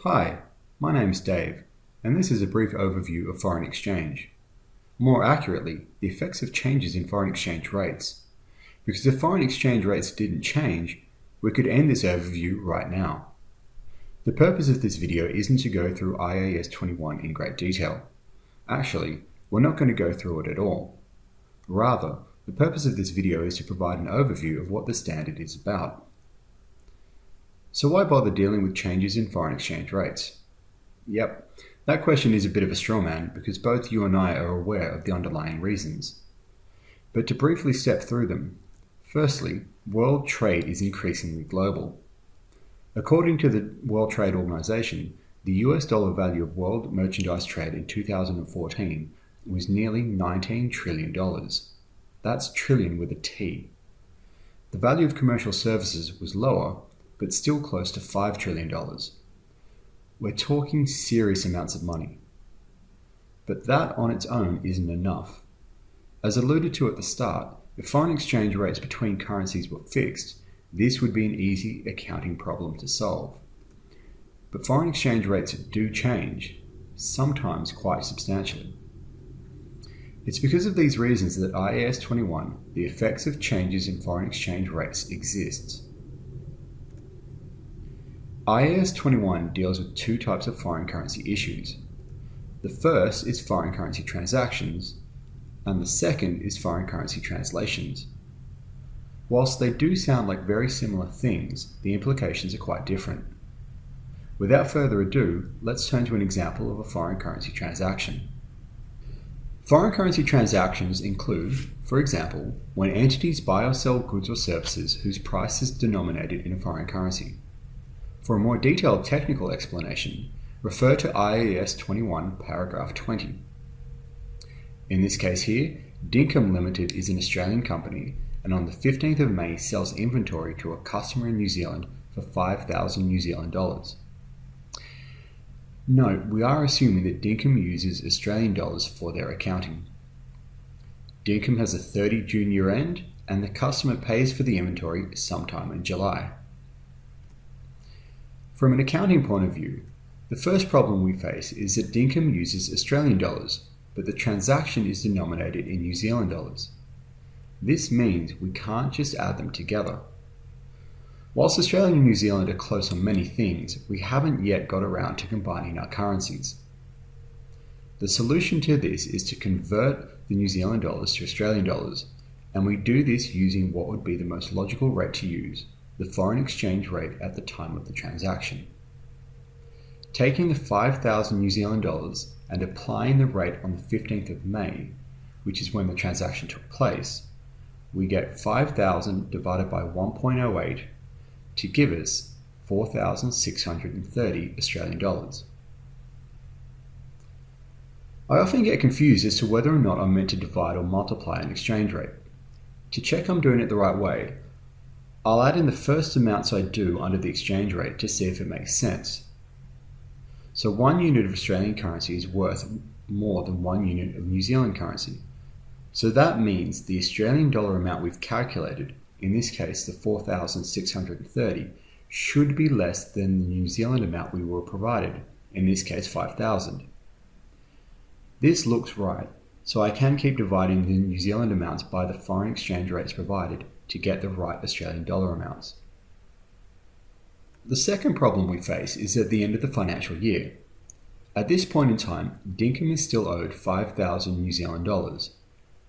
Hi, my name's Dave, and this is a brief overview of foreign exchange. More accurately, the effects of changes in foreign exchange rates. Because if foreign exchange rates didn't change, we could end this overview right now. The purpose of this video isn't to go through IAS 21 in great detail. Actually, we're not going to go through it at all. Rather, the purpose of this video is to provide an overview of what the standard is about. So why bother dealing with changes in foreign exchange rates? Yep, that question is a bit of a straw man because both you and I are aware of the underlying reasons. But to briefly step through them, firstly, world trade is increasingly global. According to the World Trade Organization, the US dollar value of world merchandise trade in 2014 was nearly $19 trillion. That's trillion with a T. The value of commercial services was lower, but still close to $5 trillion. We're talking serious amounts of money. But that on its own isn't enough. As alluded to at the start, if foreign exchange rates between currencies were fixed, this would be an easy accounting problem to solve. But foreign exchange rates do change, sometimes quite substantially. It's because of these reasons that IAS 21, the effects of changes in foreign exchange rates, exists. IAS 21 deals with two types of foreign currency issues. The first is foreign currency transactions, and the second is foreign currency translations. Whilst they do sound like very similar things, the implications are quite different. Without further ado, let's turn to an example of a foreign currency transaction. Foreign currency transactions include, for example, when entities buy or sell goods or services whose price is denominated in a foreign currency. For a more detailed technical explanation, refer to IAS 21 paragraph 20. In this case here, Dinkum Limited is an Australian company and on the 15th of May sells inventory to a customer in New Zealand for 5,000 New Zealand dollars. Note, we are assuming that Dinkum uses Australian dollars for their accounting. Dinkum has a 30 June year end and the customer pays for the inventory sometime in July. From an accounting point of view, the first problem we face is that Dinkum uses Australian dollars, but the transaction is denominated in New Zealand dollars. This means we can't just add them together. Whilst Australia and New Zealand are close on many things, we haven't yet got around to combining our currencies. The solution to this is to convert the New Zealand dollars to Australian dollars, and we do this using what would be the most logical rate to use, the foreign exchange rate at the time of the transaction. Taking the 5,000 New Zealand dollars and applying the rate on the 15th of May, which is when the transaction took place, we get 5,000 divided by 1.08 to give us 4,630 Australian dollars. I often get confused as to whether or not I'm meant to divide or multiply an exchange rate. To check I'm doing it the right way, I'll add in the first amounts I do under the exchange rate to see if it makes sense. So 1 unit of Australian currency is worth more than 1 unit of New Zealand currency. So that means the Australian dollar amount we've calculated, in this case the 4,630, should be less than the New Zealand amount we were provided, in this case 5,000. This looks right, so I can keep dividing the New Zealand amounts by the foreign exchange rates provided to get the right Australian dollar amounts. The second problem we face is at the end of the financial year. At this point in time, Dinkum is still owed 5,000 New Zealand dollars,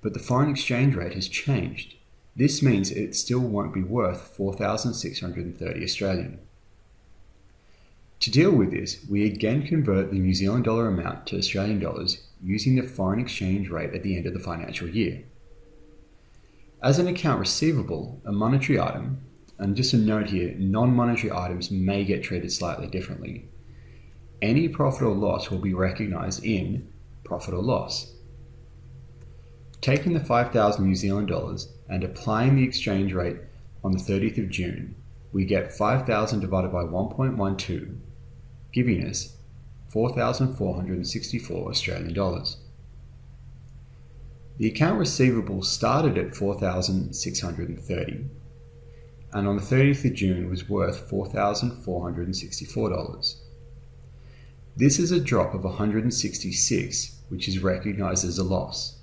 but the foreign exchange rate has changed. This means it still won't be worth 4,630 Australian. To deal with this, we again convert the New Zealand dollar amount to Australian dollars using the foreign exchange rate at the end of the financial year. As an account receivable, a monetary item, and just a note here, non-monetary items may get treated slightly differently. Any profit or loss will be recognized in profit or loss. Taking the 5,000 New Zealand dollars and applying the exchange rate on the 30th of June, we get 5,000 divided by 1.12, giving us 4,464 Australian dollars. The account receivable started at 4,630 and on the 30th of June was worth $4,464. This is a drop of 166, which is recognized as a loss.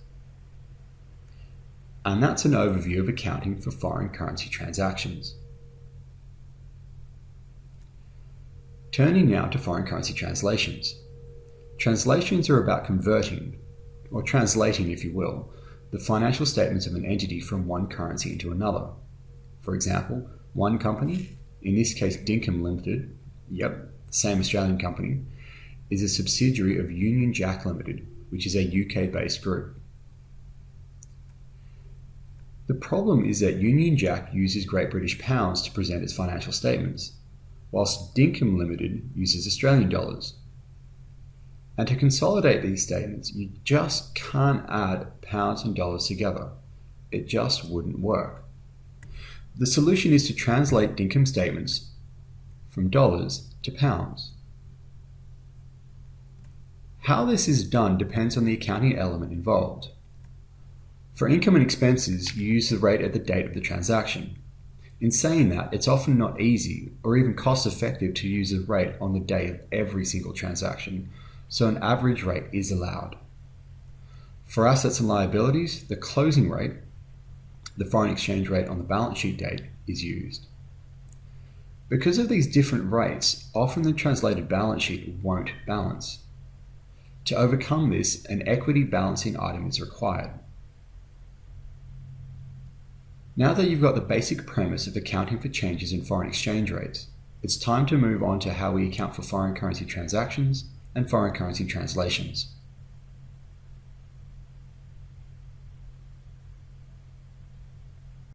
And that's an overview of accounting for foreign currency transactions. Turning now to foreign currency translations. Translations are about converting, or translating if you will, the financial statements of an entity from one currency into another. For example, one company, in this case Dinkum Limited, same Australian company, is a subsidiary of Union Jack Limited, which is a UK-based group. The problem is that Union Jack uses Great British pounds to present its financial statements, whilst Dinkum Limited uses Australian dollars. And to consolidate these statements, you just can't add pounds and dollars together. It just wouldn't work. The solution is to translate Dinkum statements from dollars to pounds. How this is done depends on the accounting element involved. For income and expenses, you use the rate at the date of the transaction. In saying that, it's often not easy or even cost-effective to use a rate on the day of every single transaction, so an average rate is allowed. For assets and liabilities, the closing rate, the foreign exchange rate on the balance sheet date, is used. Because of these different rates, often the translated balance sheet won't balance. To overcome this, an equity balancing item is required. Now that you've got the basic premise of accounting for changes in foreign exchange rates, it's time to move on to how we account for foreign currency transactions and foreign currency translations.